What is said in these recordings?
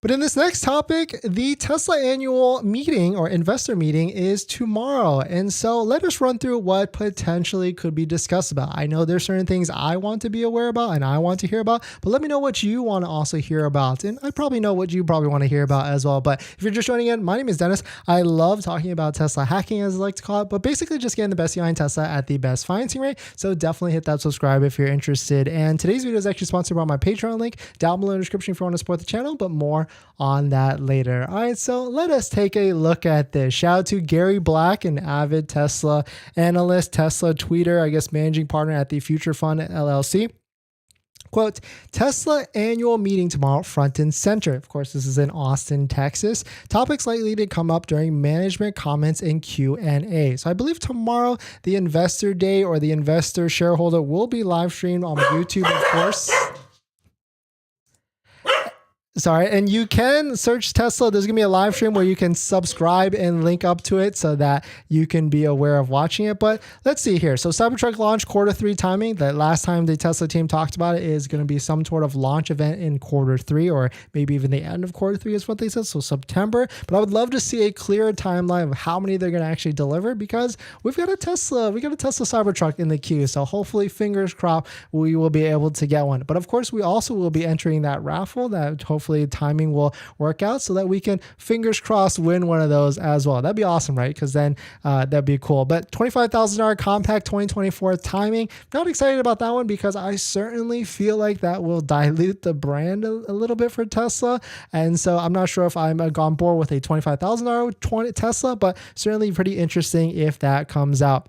But in this next topic, the Tesla annual meeting or investor meeting is tomorrow. And so let us run through what potentially could be discussed about. I know there's certain things I want to be aware about and I want to hear about, but let me know what you want to also hear about. And I probably know what you probably want to hear about as well. But if you're just joining in, my name is Dennis. I love talking about Tesla hacking, as I like to call it, but basically just getting the best behind Tesla at the best financing rate. So definitely hit that subscribe if you're interested. And today's video is actually sponsored by my Patreon link down below in the description if you want to support the channel, but more on that later. All right, so let us take a look at this. Shout out to Gary Black, an avid Tesla analyst, Tesla tweeter, I guess managing partner at the Future Fund LLC. Quote, Tesla annual meeting tomorrow, front and center. Of course, this is in Austin, Texas. Topics likely to come up during management comments and Q&A. So I believe tomorrow, the investor day or the investor shareholder will be live streamed on YouTube, of course. Sorry, and you can search Tesla. There's going to be a live stream where you can subscribe and link up to it so that you can be aware of watching it. But let's see here. So Cybertruck launch Q3 timing. The last time the Tesla team talked about it is going to be some sort of launch event in Q3 or maybe even the end of Q3 is what they said. So September. But I would love to see a clearer timeline of how many they're going to actually deliver because we got a Tesla Cybertruck in the queue. So hopefully, fingers crossed, we will be able to get one. But of course, we also will be entering that raffle that hopefully timing will work out so that we can, fingers crossed, win one of those as well. That'd be awesome, right? Because then that'd be cool. But $25,000 compact 2024 timing, not excited about that one because I certainly feel like that will dilute the brand a little bit for Tesla. And so I'm not sure if I'm on board with a $25,000 Tesla, but certainly pretty interesting if that comes out.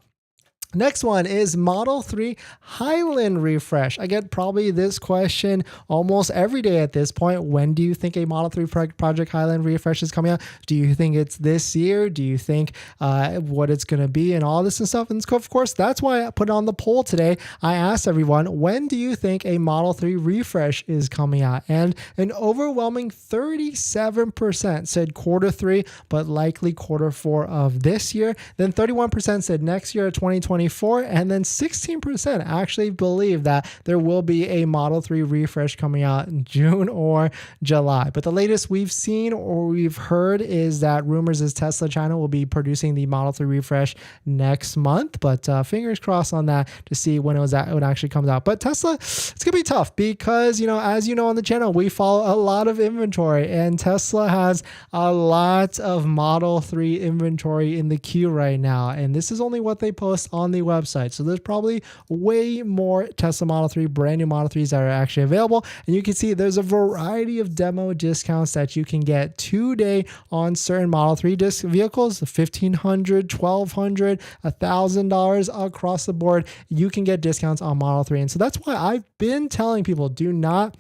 Next one is Model 3 Highland refresh. I get probably this question almost every day at this point. When do you think a Model 3 Project Highland refresh is coming out? Do you think it's this year? Do you think what it's going to be and all this and stuff? And of course, that's why I put it on the poll today. I asked everyone, when do you think a Model 3 refresh is coming out? And an overwhelming 37% said Q3, but likely Q4 of this year. Then 31% said next year, 2020. And then 16% actually believe that there will be a Model 3 refresh coming out in June or July. But the latest we've seen or we've heard is that rumors is Tesla China will be producing the Model 3 refresh next month. But fingers crossed on that to see when it actually comes out. But Tesla, it's going to be tough because, as you know on the channel, we follow a lot of inventory and Tesla has a lot of Model 3 inventory in the queue right now. And this is only what they post on the website. So there's probably way more Tesla Model 3, brand new Model 3s that are actually available. And you can see there's a variety of demo discounts that you can get today on certain Model 3 vehicles, $1,500, $1,200, $1,000 across the board. You can get discounts on Model 3. And so that's why I've been telling people, do not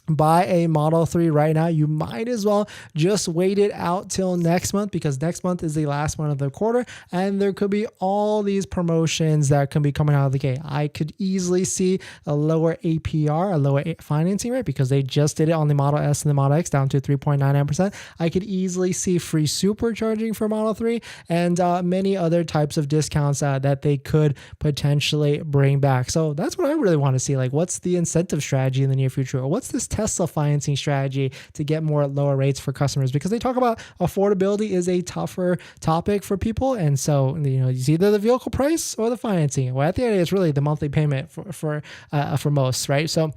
buy a Model 3 right now. You might as well just wait it out till next month because next month is the last month of the quarter and there could be all these promotions that can be coming out of the gate. I could easily see a lower APR, a lower financing rate because they just did it on the Model S and the Model X down to 3.99%. I could easily see free supercharging for Model 3 and many other types of discounts that they could potentially bring back. So that's what I really want to see. Like, what's the incentive strategy in the near future? Or what's this Tesla financing strategy to get more lower rates for customers? Because they talk about affordability is a tougher topic for people. And so, it's either the vehicle price or the financing. Well, at the end, it's really the monthly payment for most, right? So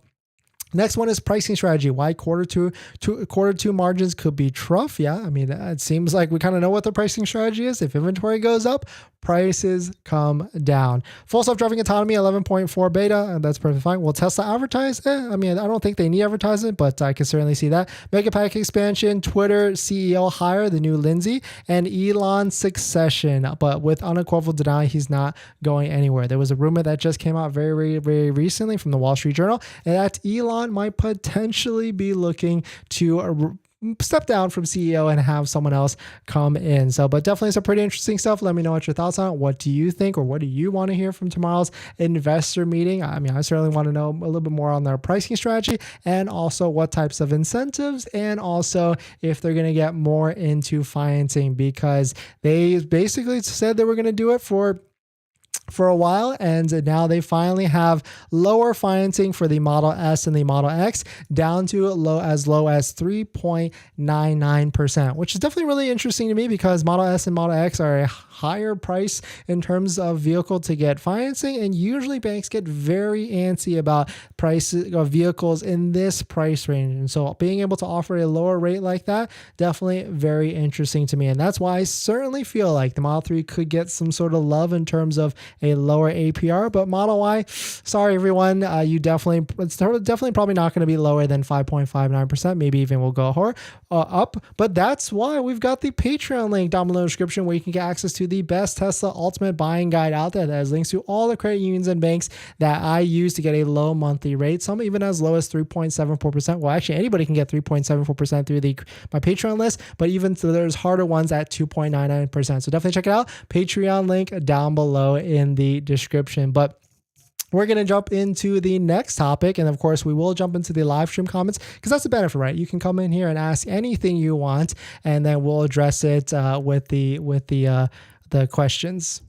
next one is pricing strategy. Why quarter two margins could be tough. Yeah, I mean, it seems like we kind of know what the pricing strategy is. If inventory goes up, prices come down. Full self-driving autonomy, 11.4 beta, that's perfectly fine. Will Tesla advertise? I mean, I don't think they need advertisement, but I can certainly see that. MAGBAK expansion, Twitter CEO hire, the new Lindsay, and Elon succession. But with unequivocal denial, he's not going anywhere. There was a rumor that just came out very, very recently from the Wall Street Journal, and that Elon might potentially be looking to step down from CEO and have someone else come in. So, but definitely some pretty interesting stuff. Let me know what your thoughts on it. What do you think, or what do you want to hear from tomorrow's investor meeting? I mean, I certainly want to know a little bit more on their pricing strategy and also what types of incentives, and also if they're going to get more into financing, because they basically said they were going to do it for for a while, and now they finally have lower financing for the Model S and the Model X down to as low as 3.99%, which is definitely really interesting to me because Model S and Model X are a higher price in terms of vehicle to get financing, and usually banks get very antsy about prices of vehicles in this price range. And so being able to offer a lower rate like that, definitely very interesting to me. And that's why I certainly feel like the Model 3 could get some sort of love in terms of a lower APR, but Model Y, sorry everyone, it's definitely probably not going to be lower than 5.59%, maybe even will go up. But that's why we've got the Patreon link down below in the description where you can get access to the best Tesla ultimate buying guide out there that has links to all the credit unions and banks that I use to get a low monthly rate, some even as low as 3.74%. Well, actually anybody can get 3.74% through my Patreon list, but even so there's harder ones at 2.99%. So definitely check it out. Patreon link down below in the description. But we're going to jump into the next topic. And of course, we will jump into the live stream comments because that's the benefit, right? You can come in here and ask anything you want, and then we'll address it with the questions.